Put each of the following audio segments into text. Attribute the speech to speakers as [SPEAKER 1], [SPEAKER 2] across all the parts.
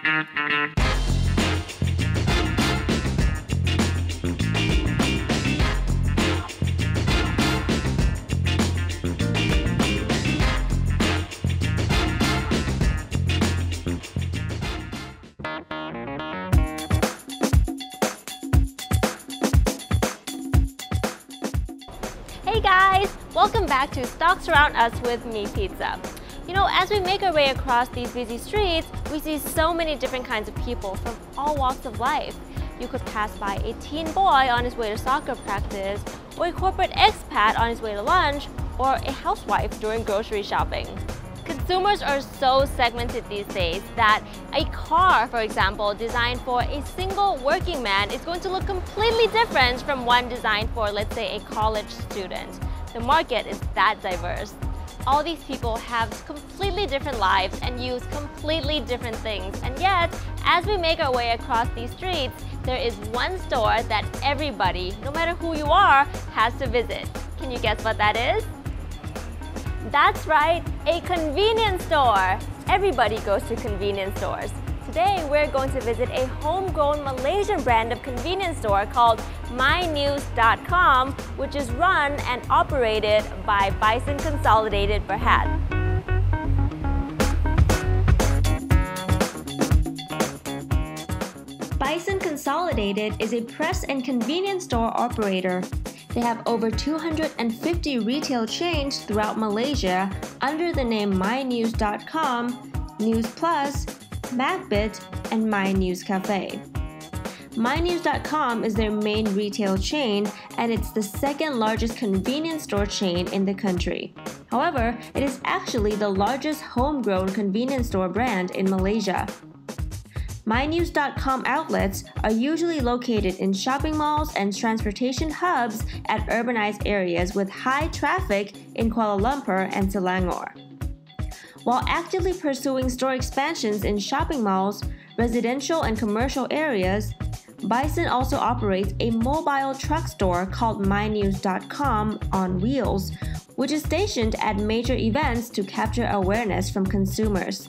[SPEAKER 1] Hey guys! Welcome back to Stocks Around Us with Me Pizza. You know, as we make our way across these busy streets, we see so many different kinds of people from all walks of life. You could pass by a teen boy on his way to soccer practice, or a corporate expat on his way to lunch, or a housewife during grocery shopping. Consumers are so segmented these days that a car, for example, designed for a single working man is going to look completely different from one designed for, let's say, a college student. The market is that diverse. All these people have completely different lives and use completely different things. And yet, as we make our way across these streets, there is one store that everybody, no matter who you are, has to visit. Can you guess what that is? That's right, a convenience store. Everybody goes to convenience stores. Today, we're going to visit a homegrown Malaysian brand of convenience store called mynews.com, which is run and operated by Bison Consolidated Berhad. Bison Consolidated is a press and convenience store operator. They have over 250 retail chains throughout Malaysia under the name mynews.com, News Plus, MacBit, and My News Cafe. MyNews.com is their main retail chain, and it's the second largest convenience store chain in the country. However, it is actually the largest homegrown convenience store brand in Malaysia. MyNews.com outlets are usually located in shopping malls and transportation hubs at urbanized areas with high traffic in Kuala Lumpur and Selangor. While actively pursuing store expansions in shopping malls, residential and commercial areas, Bison also operates a mobile truck store called mynews.com on wheels, which is stationed at major events to capture awareness from consumers.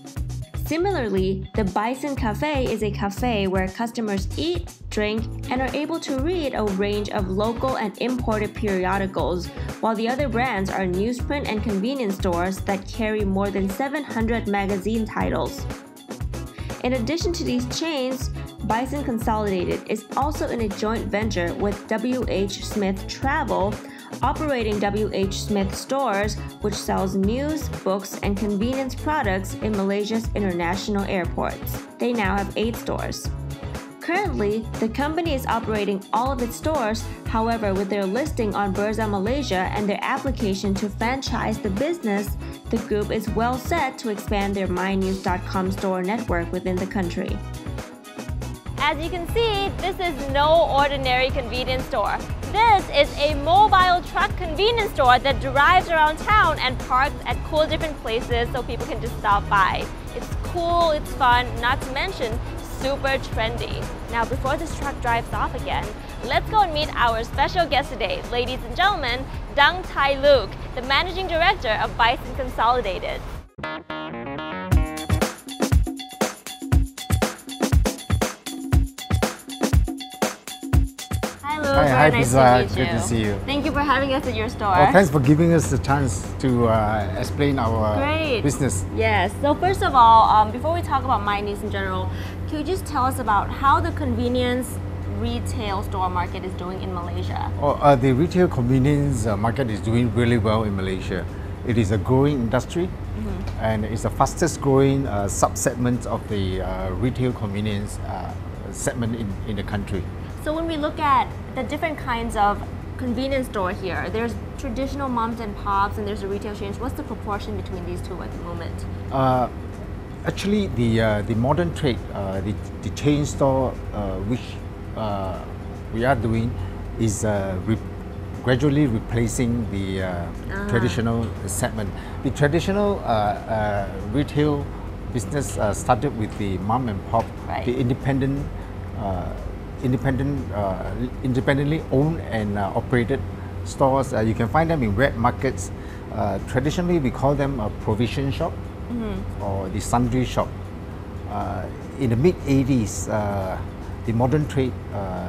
[SPEAKER 1] Similarly, the Bison Cafe is a cafe where customers eat, drink, and are able to read a range of local and imported periodicals, while the other brands are newsprint and convenience stores that carry more than 700 magazine titles. In addition to these chains, Bison Consolidated is also in a joint venture with W.H. Smith Travel, operating W.H. Smith stores, which sells news, books, and convenience products in Malaysia's international airports. They now have 8 stores. Currently, the company is operating all of its stores. However, with their listing on Bursa Malaysia and their application to franchise the business, the group is well set to expand their mynews.com store network within the country. As you can see, this is no ordinary convenience store. This is a mobile truck convenience store that drives around town and parks at cool different places so people can just stop by. It's cool, it's fun, not to mention super trendy. Now before this truck drives off again, let's go and meet our special guest today. Ladies and gentlemen, Dang Tai Luke, the Managing Director of Bison Consolidated.
[SPEAKER 2] Hi,
[SPEAKER 1] nice
[SPEAKER 2] Pizza.
[SPEAKER 1] to meet you.
[SPEAKER 2] Good to see you.
[SPEAKER 1] Thank you for having us at your store.
[SPEAKER 2] Well, thanks for giving us the chance to explain our business.
[SPEAKER 1] Yes. So first of all, before we talk about My News in general, can you just tell us about how the convenience retail store market is doing in Malaysia?
[SPEAKER 2] The retail convenience market is doing really well in Malaysia. It is a growing industry, and it's the fastest growing sub-segment of the retail convenience segment in the country.
[SPEAKER 1] So when we look at the different kinds of convenience store here, there's traditional moms and pops and there's the retail chains. What's the proportion between these two at the moment?
[SPEAKER 2] Actually, the modern trade, the chain store which we are doing is gradually replacing the traditional segment. The traditional retail business started with the mom and pop, the independently owned and operated stores. You can find them in wet markets. Traditionally, we call them a provision shop or the sundry shop. in the mid-80s, the modern trade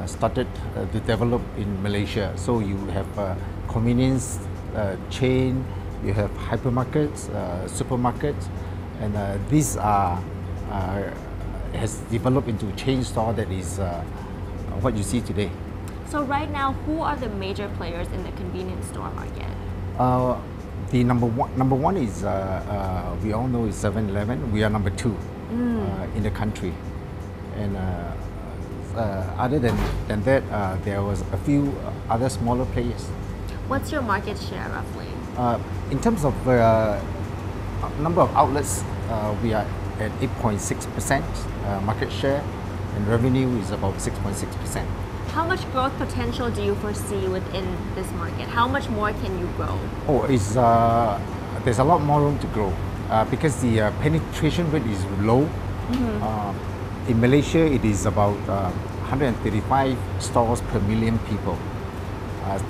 [SPEAKER 2] started to develop in Malaysia. So you have convenience chain, you have hypermarkets, supermarkets, and these has developed into a chain store that is what you see today.
[SPEAKER 1] So right now, who are the major players in the convenience store market?
[SPEAKER 2] The number one is we all know is 7-Eleven. We are number 2 in the country, and other than that, there was a few other smaller players.
[SPEAKER 1] What's your market share roughly?
[SPEAKER 2] In terms of number of outlets, we are at 8.6% market share, and revenue is about 6.6%.
[SPEAKER 1] How much growth potential do you foresee within this market? How much more can you grow?
[SPEAKER 2] Oh, there's a lot more room to grow because the penetration rate is low. In Malaysia, it is about 135 stores per million people.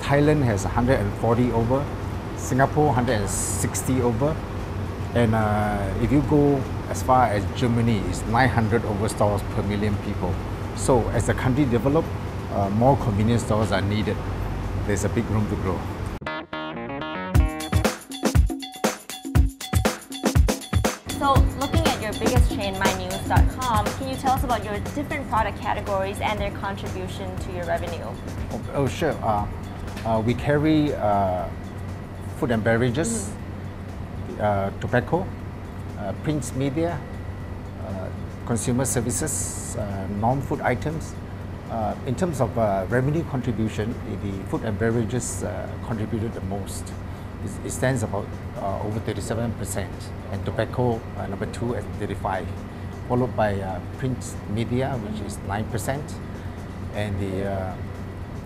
[SPEAKER 2] Thailand has 140 over, Singapore 160 over, and if you go as far as Germany, it's 900 over stores per million people. So as the country develops, more convenience stores are needed. There's a big room to grow.
[SPEAKER 1] So looking at your biggest chain, mynews.com, can you tell us about your different product categories and their contribution to your revenue?
[SPEAKER 2] Oh sure. We carry food and beverages, tobacco, print media, consumer services, non-food items. In terms of revenue contribution, the food and beverages contributed the most. It stands about over 37%, and tobacco number 2 at 35%, followed by print media, which is 9%, and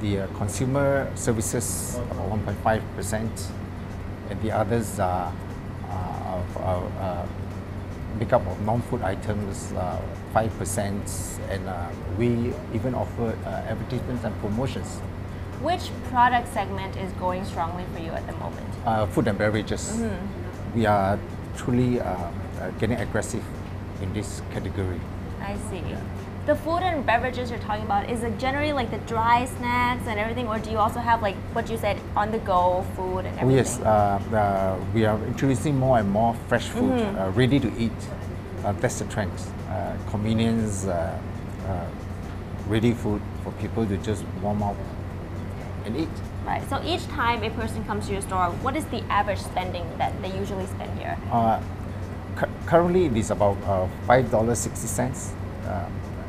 [SPEAKER 2] the consumer services about 1.5%, and the others are make up of non-food items 5%, and we even offer advertisements and promotions.
[SPEAKER 1] Which product segment is going strongly for you at the moment?
[SPEAKER 2] Food and beverages. We are truly getting aggressive in this category.
[SPEAKER 1] I see. The food and beverages you're talking about, is it generally like the dry snacks and everything, or do you also have like what you said, on-the-go food and everything?
[SPEAKER 2] Oh yes, we are introducing more and more fresh food, ready to eat. That's the trend. Convenience, ready food for people to just warm up and eat.
[SPEAKER 1] Right, so each time a person comes to your store, what is the average spending that they usually spend here?
[SPEAKER 2] Currently it is about $5.60,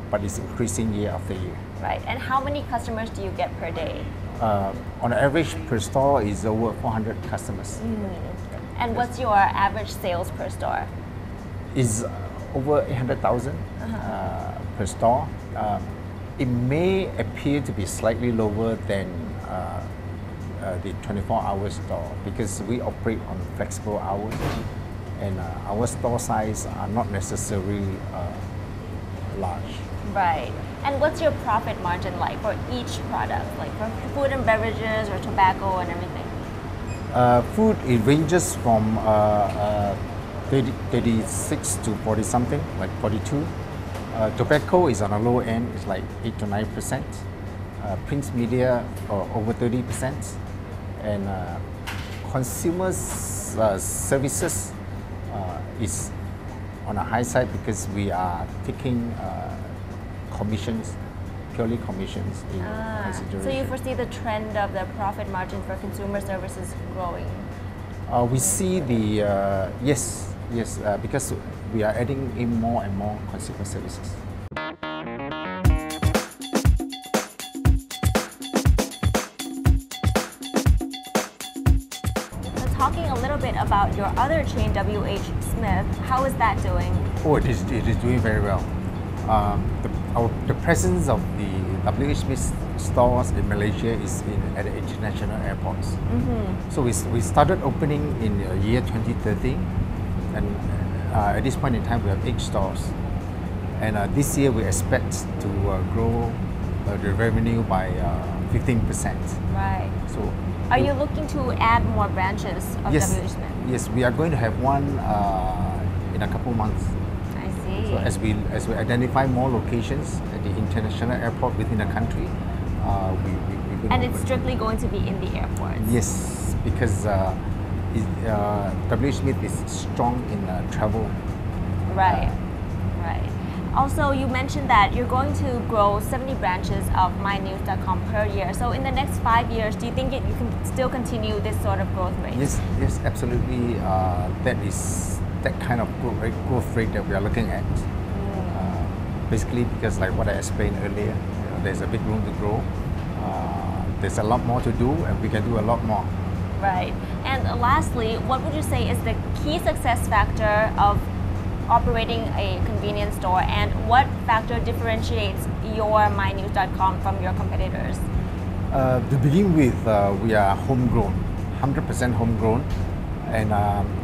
[SPEAKER 2] but it's increasing year after year.
[SPEAKER 1] Right, and how many customers do you get per day?
[SPEAKER 2] On average per store is over 400 customers.
[SPEAKER 1] And what's your average sales per store?
[SPEAKER 2] Is over 800,000 per store. It may appear to be slightly lower than the 24-hour store because we operate on flexible hours, and our store size are not necessarily large.
[SPEAKER 1] Right. And what's your profit margin like for each product, like for food and beverages or tobacco and everything?
[SPEAKER 2] Food, it ranges from 36 to 40 something, like 42. Tobacco is on the low end, it's like 8 to 9%. Print media over 30%. And consumer services is on a high side because we are taking commissions, purely commissions in consideration.
[SPEAKER 1] So you foresee the trend of the profit margin for consumer services growing?
[SPEAKER 2] We see the, yes, because we are adding in more and more consumer services.
[SPEAKER 1] So talking a little bit about your other chain, WH Smith, how is that doing?
[SPEAKER 2] Oh, it is doing very well. The presence of the WH Smith stores in Malaysia is at the international airports. So we started opening in year 2013, and at this point in time we have 8 stores. And this year we expect to grow the revenue by 15%.
[SPEAKER 1] Right.
[SPEAKER 2] So,
[SPEAKER 1] are you looking to add more branches of WH Smith?
[SPEAKER 2] Yes, we are going to have one in a couple months.
[SPEAKER 1] I see.
[SPEAKER 2] So So as we identify more locations at the international airport within the country, we will
[SPEAKER 1] And it's
[SPEAKER 2] open.
[SPEAKER 1] strictly going to be in the airports.
[SPEAKER 2] Yes, because W. Smith is strong in travel.
[SPEAKER 1] Right, right. Also, you mentioned that you're going to grow 70 branches of mynews.com per year. So in the next 5 years, do you think you can still continue this sort of growth rate?
[SPEAKER 2] Yes, absolutely. That is that kind of growth rate that we are looking at. Basically, because like what I explained earlier, there's a big room to grow. There's a lot more to do, and we can do a lot more.
[SPEAKER 1] Right. And lastly, what would you say is the key success factor of operating a convenience store, and what factor differentiates your mynews.com from your competitors?
[SPEAKER 2] To begin with, we are homegrown, 100% homegrown, and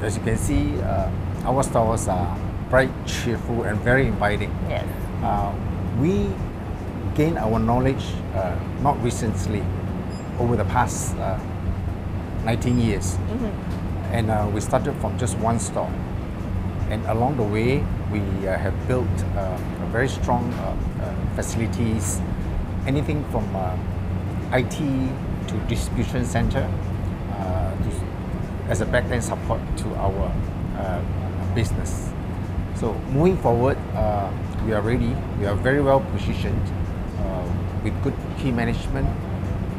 [SPEAKER 2] as you can see, our stores are bright, cheerful, and very inviting.
[SPEAKER 1] Yes.
[SPEAKER 2] We gained our knowledge not recently, over the past 19 years, and we started from just one store. And along the way, we have built very strong facilities, anything from IT to distribution center, as a back-end support to our business. So moving forward, we are ready. We are very well positioned with good key management,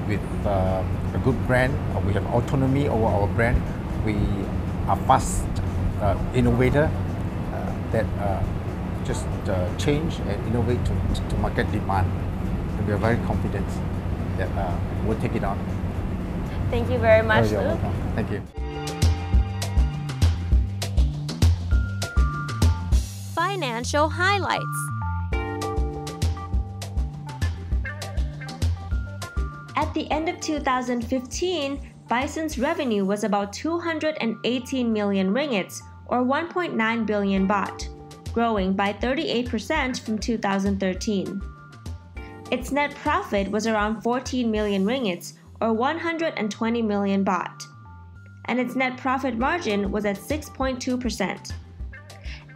[SPEAKER 2] with a good brand. We have autonomy over our brand. We are fast innovator that just change and innovate to market demand. And we are very confident that we'll take it on.
[SPEAKER 1] Thank you very much,
[SPEAKER 2] You're
[SPEAKER 1] Luke.
[SPEAKER 2] welcome. Thank you.
[SPEAKER 1] Financial highlights. At the end of 2015, Bison's revenue was about 218 million ringgits, or 1.9 billion baht, growing by 38% from 2013. Its net profit was around 14 million ringgits, or 120 million baht, and its net profit margin was at 6.2%.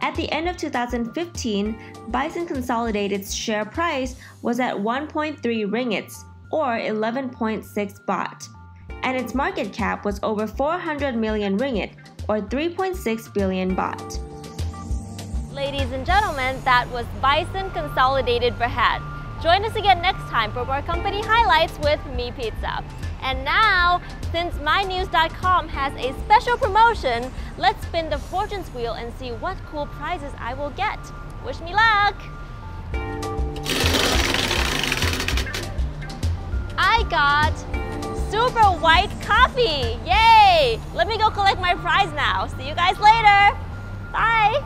[SPEAKER 1] At the end of 2015, Bison Consolidated's share price was at 1.3 ringgits, or 11.6 baht, and its market cap was over 400 million ringgit, or 3.6 billion baht. Ladies and gentlemen, that was Bison Consolidated Berhad. Join us again next time for more company highlights with Me Pizza. And now, since mynews.com has a special promotion, let's spin the fortune's wheel and see what cool prizes I will get. Wish me luck! I got super white coffee! Yay! Let me go collect my prize now. See you guys later! Bye!